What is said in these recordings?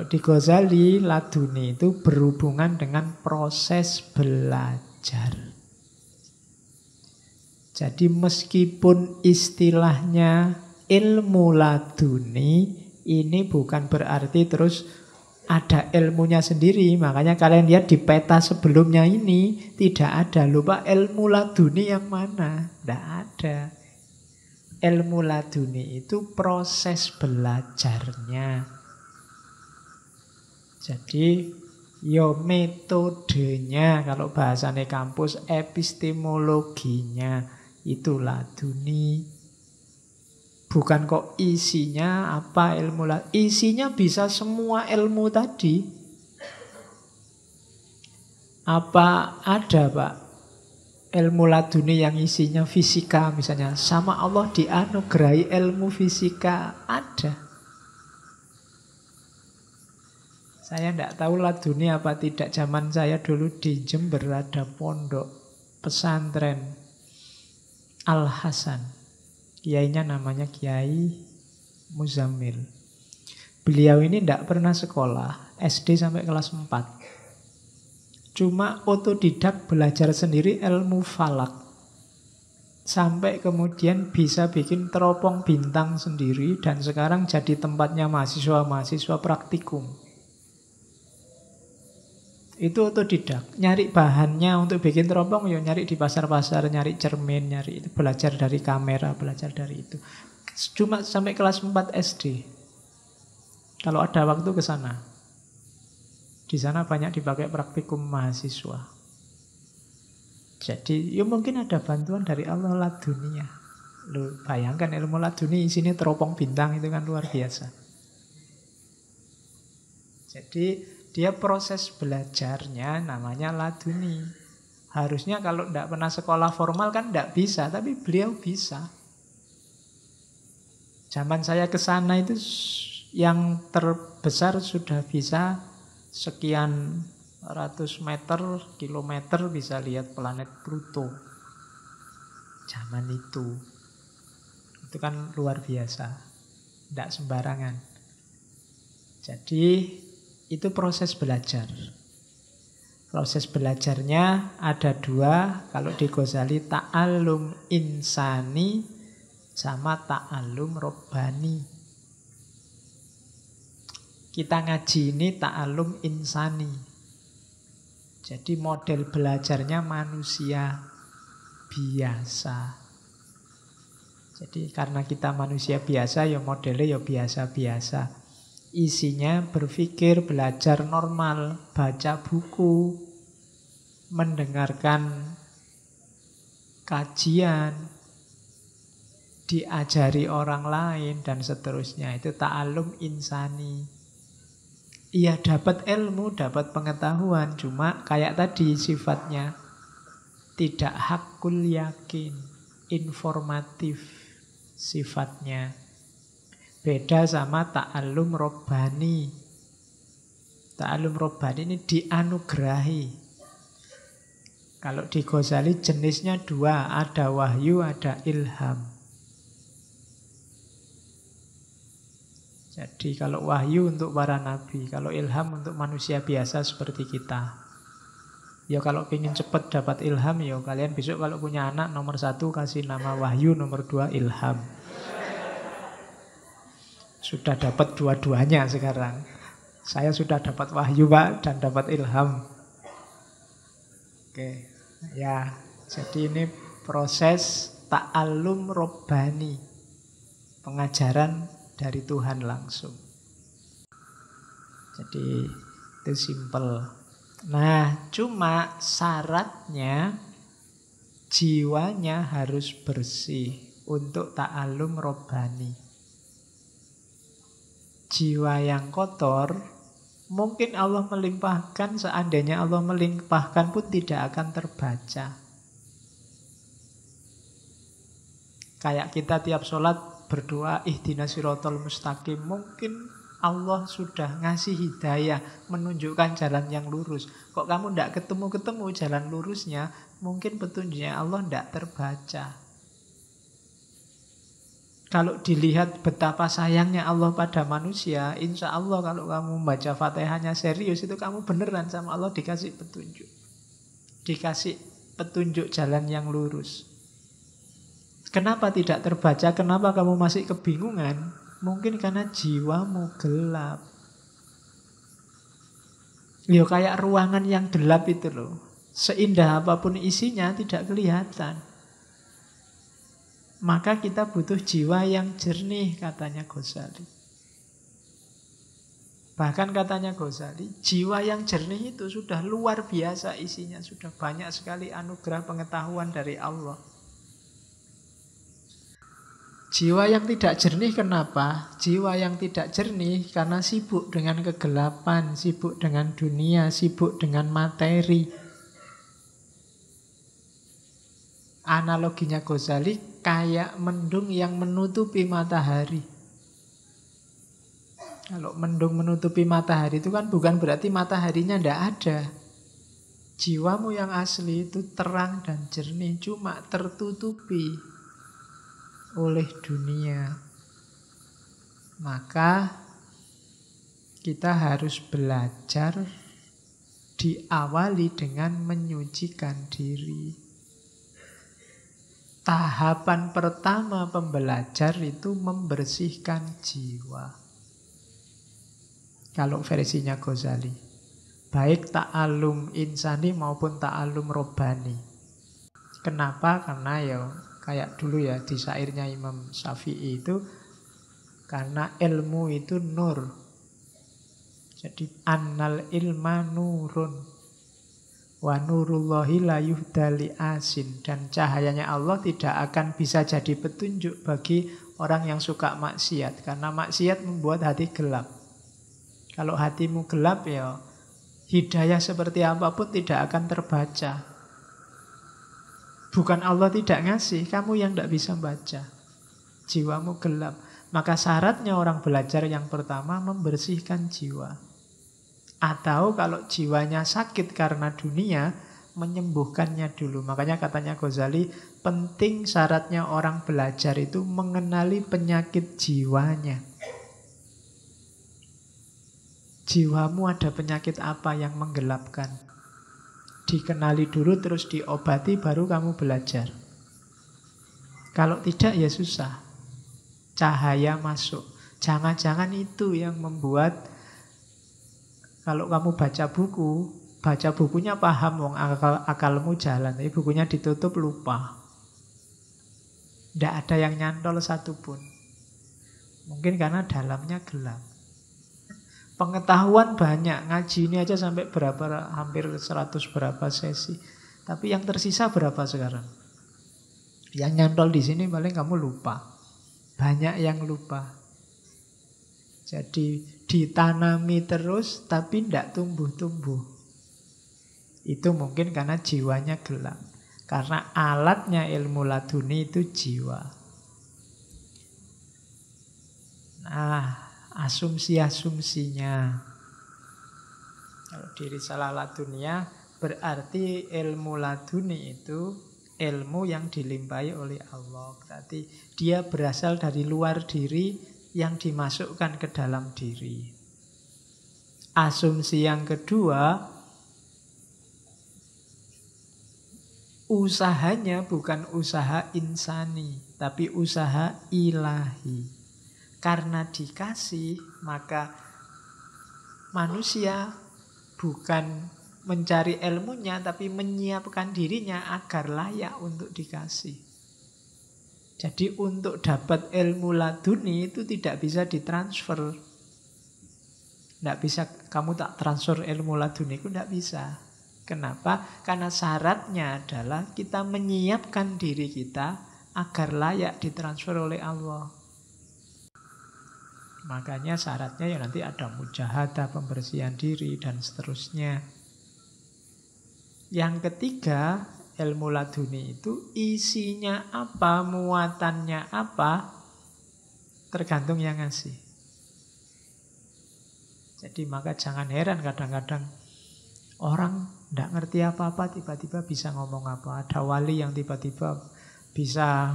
di Ghazali, laduni itu berhubungan dengan proses belajar. Jadi meskipun istilahnya ilmu laduni, ini bukan berarti terus ada ilmunya sendiri. Makanya kalian lihat di peta sebelumnya ini tidak ada. Lupa ilmu laduni yang mana? Tidak ada. Ilmu laduni itu proses belajarnya. Jadi yo metodenya, kalau bahasanya kampus epistemologinya itu laduni. Bukan kok isinya apa ilmu laduni. Isinya bisa semua ilmu tadi. Apa ada Pak ilmu laduni yang isinya fisika misalnya? Sama Allah dianugerahi ilmu fisika. Ada. Saya tidak tahu laduni apa tidak. Zaman saya dulu di Jember ada pondok pesantren Al-Hasan. Kiainya namanya Kiai Muzammil. Beliau ini tidak pernah sekolah, SD sampai kelas 4. Cuma otodidak belajar sendiri ilmu falak. Sampai kemudian bisa bikin teropong bintang sendiri dan sekarang jadi tempatnya mahasiswa-mahasiswa praktikum. Itu otodidak, nyari bahannya untuk bikin teropong, ya nyari di pasar-pasar, nyari cermin, nyari itu, belajar dari kamera, belajar dari itu. Cuma sampai kelas 4 SD. Kalau ada waktu ke sana. Di sana banyak dipakai praktikum mahasiswa. Jadi, ya mungkin ada bantuan dari Allah ladunia. Lu bayangkan ilmu laduni isinya teropong bintang, itu kan luar biasa. Jadi dia proses belajarnya namanya laduni. Harusnya kalau tidak pernah sekolah formal kan tidak bisa, tapi beliau bisa. Zaman saya ke sana itu yang terbesar sudah bisa sekian ratus meter, kilometer bisa lihat planet Pluto. Zaman itu kan luar biasa, tidak sembarangan. Jadi itu proses belajar. Proses belajarnya ada dua. Kalau di Ghazali ta'allum insani sama ta'allum robbani. Kita ngaji ini ta'allum insani. Jadi model belajarnya manusia biasa. Jadi karena kita manusia biasa, ya modelnya ya biasa-biasa. Isinya berpikir, belajar normal, baca buku, mendengarkan kajian, diajari orang lain, dan seterusnya. Itu ta'allum insani. Ia dapat ilmu, dapat pengetahuan, cuma kayak tadi sifatnya tidak hakul yakin, informatif sifatnya. Beda sama ta'allum robbani. Ta'allum robbani ini dianugerahi. Kalau di Ghazali jenisnya dua, ada wahyu, ada ilham. Jadi kalau wahyu untuk para nabi, kalau ilham untuk manusia biasa seperti kita. Ya kalau ingin cepat dapat ilham, ya kalian besok kalau punya anak, nomor 1 kasih nama wahyu, nomor 2 ilham. Sudah dapat dua-duanya sekarang. Saya sudah dapat wahyu Pak, dan dapat ilham. Oke, ya. Jadi ini proses ta'allum robbani. Pengajaran dari Tuhan langsung. Jadi itu simple. Nah, cuma syaratnya jiwanya harus bersih untuk ta'allum robbani. Jiwa yang kotor, mungkin Allah melimpahkan, seandainya Allah melimpahkan pun tidak akan terbaca. Kayak kita tiap sholat berdoa ihdinas siratal mustaqim, mungkin Allah sudah ngasih hidayah, menunjukkan jalan yang lurus. Kok kamu tidak ketemu-ketemu jalan lurusnya, mungkin petunjuknya Allah tidak terbaca. Kalau dilihat betapa sayangnya Allah pada manusia, insya Allah kalau kamu membaca Fatihahnya serius, itu kamu beneran sama Allah dikasih petunjuk. Dikasih petunjuk jalan yang lurus. Kenapa tidak terbaca? Kenapa kamu masih kebingungan? Mungkin karena jiwamu gelap. Ya kayak ruangan yang gelap itu loh. Seindah apapun isinya tidak kelihatan. Maka kita butuh jiwa yang jernih, katanya Ghazali. Bahkan katanya Ghazali, jiwa yang jernih itu sudah luar biasa isinya. Sudah banyak sekali anugerah pengetahuan dari Allah. Jiwa yang tidak jernih kenapa? Jiwa yang tidak jernih karena sibuk dengan kegelapan, sibuk dengan dunia, sibuk dengan materi. Analoginya Ghazali kayak mendung yang menutupi matahari. Kalau mendung menutupi matahari itu kan bukan berarti mataharinya tidak ada. Jiwamu yang asli itu terang dan jernih, cuma tertutupi oleh dunia. Maka kita harus belajar diawali dengan menyucikan diri. Tahapan pertama pembelajar itu membersihkan jiwa. Kalau versinya Ghazali, baik ta'alum insani maupun ta'alum robbani. Kenapa? Karena ya kayak dulu ya di syairnya Imam Syafi'i itu, karena ilmu itu nur. Jadi annal ilma nurun wa nurullahi la yuhdali asin. Dan cahayanya Allah tidak akan bisa jadi petunjuk bagi orang yang suka maksiat. Karena maksiat membuat hati gelap. Kalau hatimu gelap ya hidayah seperti apapun tidak akan terbaca. Bukan Allah tidak ngasih, kamu yang tidak bisa baca. Jiwamu gelap. Maka syaratnya orang belajar yang pertama membersihkan jiwa. Atau kalau jiwanya sakit karena dunia, menyembuhkannya dulu. Makanya katanya Ghazali, penting syaratnya orang belajar itu mengenali penyakit jiwanya. Jiwamu ada penyakit apa yang menggelapkan? Dikenali dulu terus diobati baru kamu belajar. Kalau tidak ya susah. Cahaya masuk. Jangan-jangan itu yang membuat kalau kamu baca bukunya paham, wong akalmu jalan, tapi bukunya ditutup lupa. Tidak ada yang nyantol satupun. Mungkin karena dalamnya gelap. Pengetahuan banyak, ngaji ini aja sampai berapa, hampir 100 berapa sesi. Tapi yang tersisa berapa sekarang? Yang nyantol di sini paling kamu lupa. Banyak yang lupa. Jadi ditanami terus tapi tidak tumbuh-tumbuh. Itu mungkin karena jiwanya gelap. Karena alatnya ilmu laduni itu jiwa. Nah, asumsi-asumsinya. Kalau di Risalah Ladunia berarti ilmu laduni itu ilmu yang dilimpahi oleh Allah. Berarti dia berasal dari luar diri yang dimasukkan ke dalam diri. Asumsi yang kedua, usahanya bukan usaha insani, tapi usaha ilahi. Karena dikasih, maka manusia bukan mencari ilmunya, tapi menyiapkan dirinya agar layak untuk dikasih. Jadi untuk dapat ilmu laduni itu tidak bisa ditransfer. Tidak bisa, kamu tak transfer ilmu laduni itu tidak bisa. Kenapa? Karena syaratnya adalah kita menyiapkan diri kita agar layak ditransfer oleh Allah. Makanya syaratnya ya nanti ada mujahadah, pembersihan diri, dan seterusnya. Yang ketiga, ilmu laduni itu isinya apa, muatannya apa, tergantung yang ngasih. Jadi maka jangan heran kadang-kadang orang tidak ngerti apa-apa tiba-tiba bisa ngomong apa. Ada wali yang tiba-tiba bisa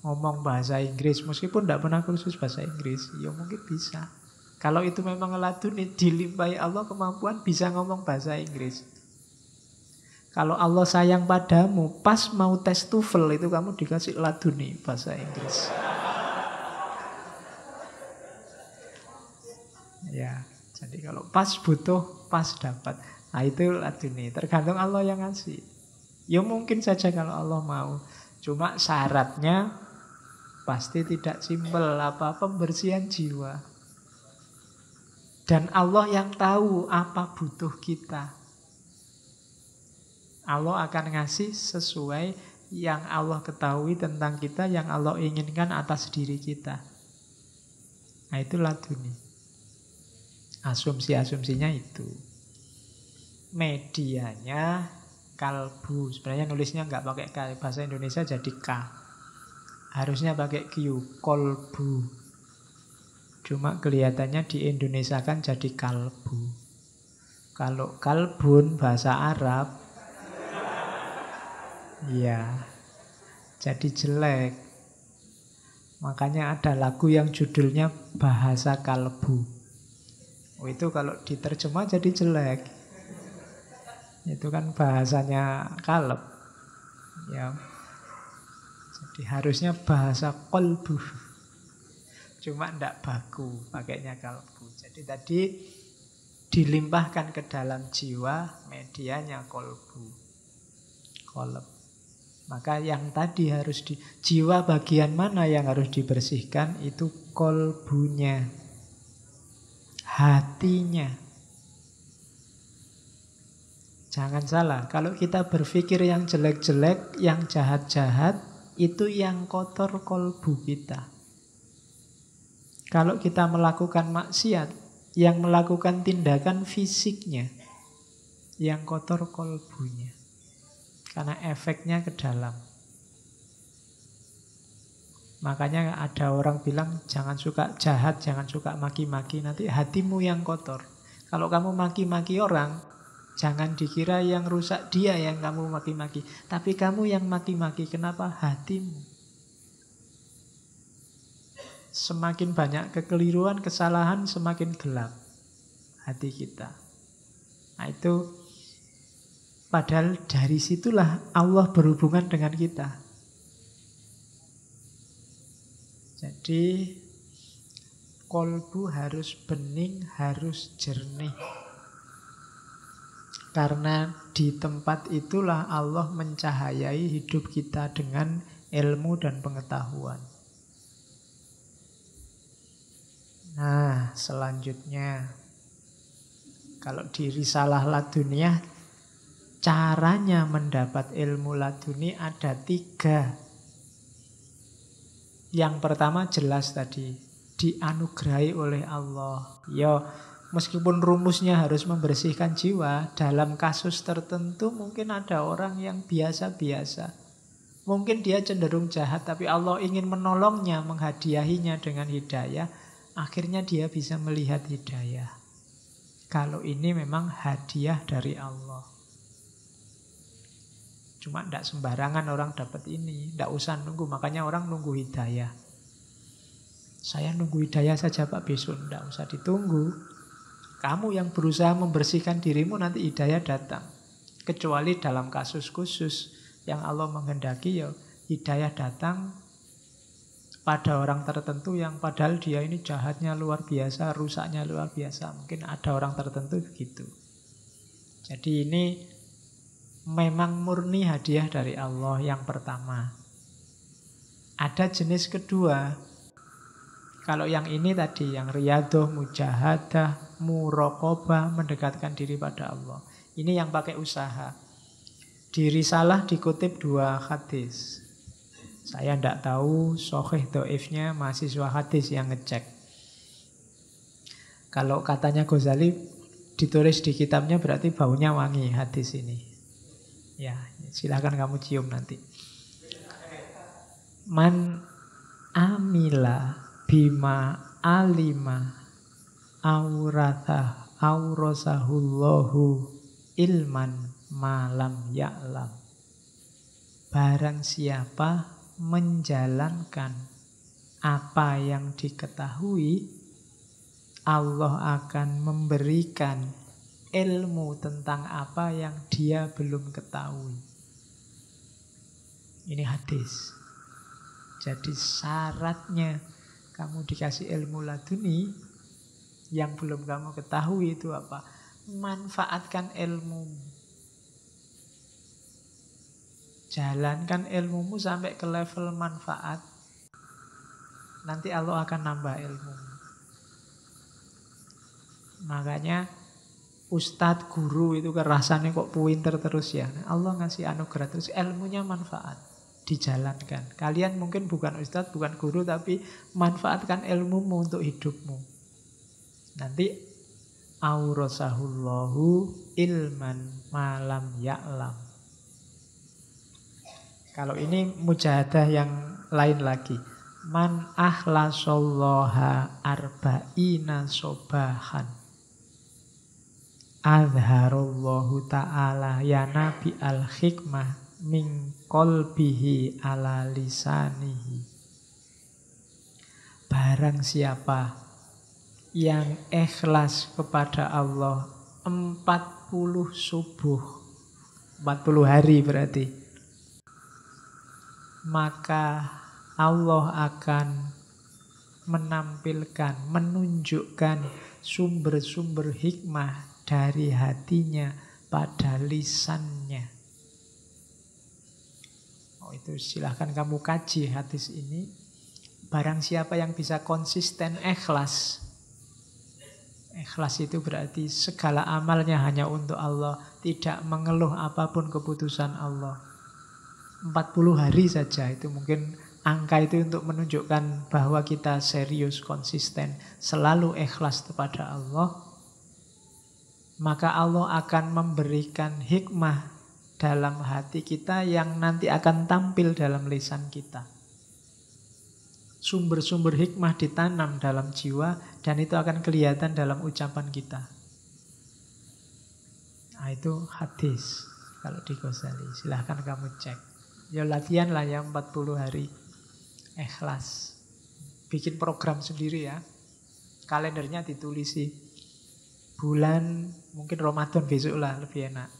ngomong bahasa Inggris meskipun tidak pernah kursus bahasa Inggris, ya mungkin bisa. Kalau itu memang laduni, dilimpahi Allah kemampuan bisa ngomong bahasa Inggris. Kalau Allah sayang padamu, pas mau tes TOEFL itu kamu dikasih laduni bahasa Inggris. Ya, jadi kalau pas butuh, pas dapat. Nah itu laduni, tergantung Allah yang ngasih. Ya mungkin saja kalau Allah mau. Cuma syaratnya pasti tidak simpel, apa pembersihan jiwa. Dan Allah yang tahu apa butuh kita. Allah akan ngasih sesuai yang Allah ketahui tentang kita, yang Allah inginkan atas diri kita. Nah itu laduni. Asumsi-asumsinya itu. Medianya kalbu. Sebenarnya nulisnya nggak pakai K, bahasa Indonesia jadi K. Harusnya pakai Q, kolbu. Cuma kelihatannya di Indonesia kan jadi kalbu. Kalau kalbun bahasa Arab, ya jadi jelek. Makanya ada lagu yang judulnya Bahasa Kalbu. Oh, itu kalau diterjemah jadi jelek. Itu kan bahasanya kalb. Ya. Jadi harusnya bahasa kolbu. Cuma ndak baku pakainya kalbu. Jadi tadi dilimpahkan ke dalam jiwa, medianya kolbu. Kolb. Maka yang tadi harus jiwa bagian mana yang harus dibersihkan? Itu kolbunya. Hatinya. Jangan salah, kalau kita berpikir yang jelek-jelek, yang jahat-jahat, itu yang kotor kolbu kita. Kalau kita melakukan maksiat, yang melakukan tindakan fisiknya, yang kotor kolbunya. Karena efeknya ke dalam. Makanya ada orang bilang, jangan suka jahat, jangan suka maki-maki, nanti hatimu yang kotor. Kalau kamu maki-maki orang, jangan dikira yang rusak dia yang kamu maki-maki, tapi kamu yang maki-maki. Kenapa? Hatimu. Semakin banyak kekeliruan, kesalahan, semakin gelap hati kita. Nah itu, padahal dari situlah Allah berhubungan dengan kita. Jadi kolbu harus bening, harus jernih. Karena di tempat itulah Allah mencahayai hidup kita dengan ilmu dan pengetahuan. Nah, selanjutnya, kalau di Risalah Laduniyah, caranya mendapat ilmu laduni ada 3. Yang pertama jelas tadi, dianugerahi oleh Allah. Ya, meskipun rumusnya harus membersihkan jiwa, dalam kasus tertentu mungkin ada orang yang biasa-biasa. Mungkin dia cenderung jahat, tapi Allah ingin menolongnya, menghadiahinya dengan hidayah. Akhirnya dia bisa melihat hidayah. Kalau ini memang hadiah dari Allah. Cuma tidak sembarangan orang dapat ini. Tidak usah nunggu, makanya orang nunggu hidayah. Saya nunggu hidayah saja Pak Bisun, tidak usah ditunggu. Kamu yang berusaha membersihkan dirimu, nanti hidayah datang. Kecuali dalam kasus khusus yang Allah menghendaki, ya hidayah datang pada orang tertentu yang padahal dia ini jahatnya luar biasa, rusaknya luar biasa. Mungkin ada orang tertentu begitu. Jadi ini memang murni hadiah dari Allah yang pertama. Ada jenis kedua. Kalau yang ini tadi, yang riyadoh, mujahadah, muraqabah, mendekatkan diri pada Allah. Ini yang pakai usaha. Di Risalah dikutip 2 hadis. Saya tidak tahu sahih dhaifnya, mahasiswa hadis yang ngecek. Kalau katanya Ghazali ditulis di kitabnya berarti baunya wangi hadis ini. Ya, silakan kamu cium nanti. Man amila bima alima aurasahullahu ilman malam ya'lam. Barang siapa menjalankan apa yang diketahui, Allah akan memberikan ilmu tentang apa yang dia belum ketahui. Ini hadis. Jadi syaratnya kamu dikasih ilmu laduni yang belum kamu ketahui itu apa? Manfaatkan ilmumu. Jalankan ilmumu sampai ke level manfaat. Nanti Allah akan nambah ilmumu. Makanya ustadz, guru itu rasanya kok pinter terus ya. Allah ngasih anugerah terus, ilmunya manfaat. Dijalankan. Kalian mungkin bukan ustadz, bukan guru, tapi manfaatkan ilmumu untuk hidupmu. Nanti aurasahullahu ilman malam ya'lam. Kalau ini mujahadah yang lain lagi. Man akhlasallaha arba'ina sobahan azharallahu ta'ala ya nabi al-hikmah min qalbihi ala lisanihi. Barang siapa yang ikhlas kepada Allah 40 subuh, 40 hari berarti, maka Allah akan menampilkan, menunjukkan sumber-sumber hikmah dari hatinya pada lisannya. Itu silahkan kamu kaji hadis ini. Barang siapa yang bisa konsisten ikhlas. Ikhlas itu berarti segala amalnya hanya untuk Allah. Tidak mengeluh apapun keputusan Allah. 40 hari saja itu mungkin angka itu untuk menunjukkan bahwa kita serius, konsisten, selalu ikhlas kepada Allah. Maka Allah akan memberikan hikmah dalam hati kita yang nanti akan tampil dalam lisan kita. Sumber-sumber hikmah ditanam dalam jiwa dan itu akan kelihatan dalam ucapan kita. Nah, itu hadis kalau di Ghazali. Silahkan kamu cek. Ya latihan lah ya 40 hari. Ikhlas. Bikin program sendiri ya. Kalendernya ditulisi. Bulan mungkin Ramadan besok lah lebih enak.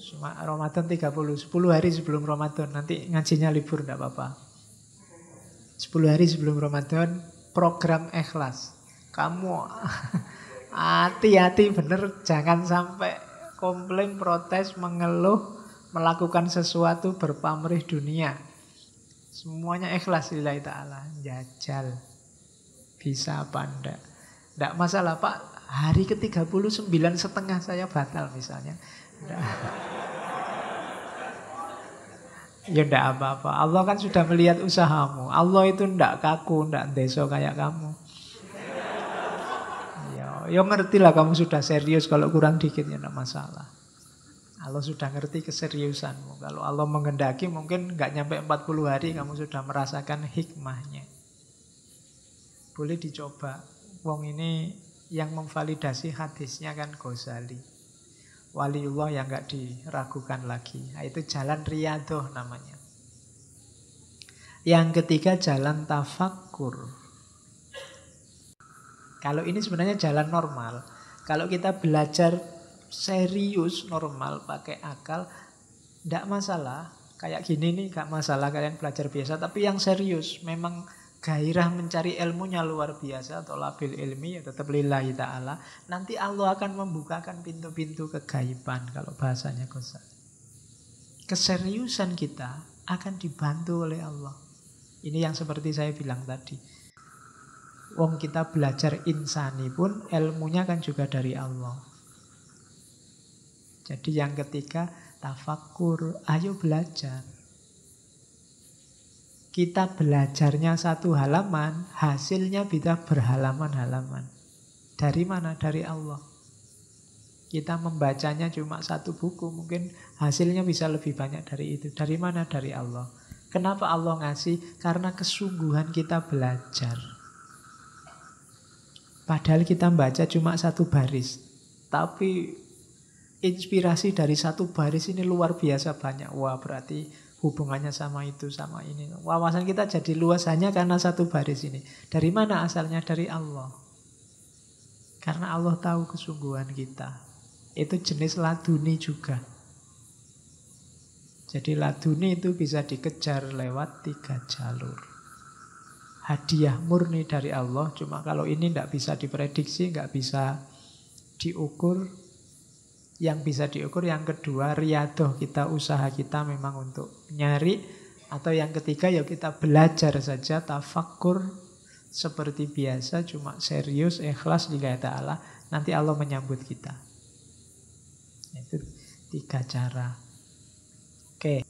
Cuma Ramadan 10 hari sebelum Ramadan. Nanti ngajinya libur enggak apa-apa. 10 hari sebelum Ramadan program ikhlas. Kamu hati-hati bener, jangan sampai komplain, protes, mengeluh, melakukan sesuatu berpamrih dunia. Semuanya ikhlas lillahi ta'ala. Jajal. Bisa apa enggak? Enggak masalah Pak, hari ke-39 setengah saya batal misalnya. Enggak. Ya enggak apa-apa. Allah kan sudah melihat usahamu. Allah itu enggak kaku, enggak deso kayak kamu. Ya ngerti lah kamu sudah serius. Kalau kurang dikit ya enggak masalah. Allah sudah ngerti keseriusanmu. Kalau Allah menghendaki mungkin enggak nyampe 40 hari kamu sudah merasakan hikmahnya. Boleh dicoba. Wong ini yang memvalidasi hadisnya kan Ghazali. Waliullah yang enggak diragukan lagi. Nah, itu jalan riyadhah namanya. Yang ketiga jalan tafakkur. Kalau ini sebenarnya jalan normal. Kalau kita belajar serius normal pakai akal, enggak masalah. Kayak gini nih enggak masalah kalian belajar biasa. Tapi yang serius memang gairah mencari ilmunya luar biasa atau labil ilmi ya tetap lillahi ta'ala. Nanti Allah akan membukakan pintu-pintu kegaiban kalau bahasanya Ghazali. Keseriusan kita akan dibantu oleh Allah. Ini yang seperti saya bilang tadi. Wong kita belajar insani pun ilmunya kan juga dari Allah. Jadi yang ketiga tafakkur, ayo belajar. Kita belajarnya satu halaman, hasilnya bisa berhalaman-halaman. Dari mana? Dari Allah. Kita membacanya cuma satu buku, mungkin hasilnya bisa lebih banyak dari itu. Dari mana? Dari Allah. Kenapa Allah ngasih? Karena kesungguhan kita belajar. Padahal kita baca cuma satu baris. Tapi inspirasi dari satu baris ini luar biasa banyak. Wah berarti hubungannya sama itu, sama ini. Wawasan kita jadi luas hanya karena satu baris ini. Dari mana asalnya? Dari Allah. Karena Allah tahu kesungguhan kita. Itu jenis laduni juga. Jadi laduni itu bisa dikejar lewat 3 jalur. Hadiah murni dari Allah. Cuma kalau ini tidak bisa diprediksi, nggak bisa diukur. Yang bisa diukur yang kedua, riadoh kita, usaha kita memang untuk nyari. Atau yang ketiga ya kita belajar saja, tafakkur seperti biasa, cuma serius, ikhlas lillahi ta'ala. Nanti Allah menyambut kita. Itu 3 cara. Oke.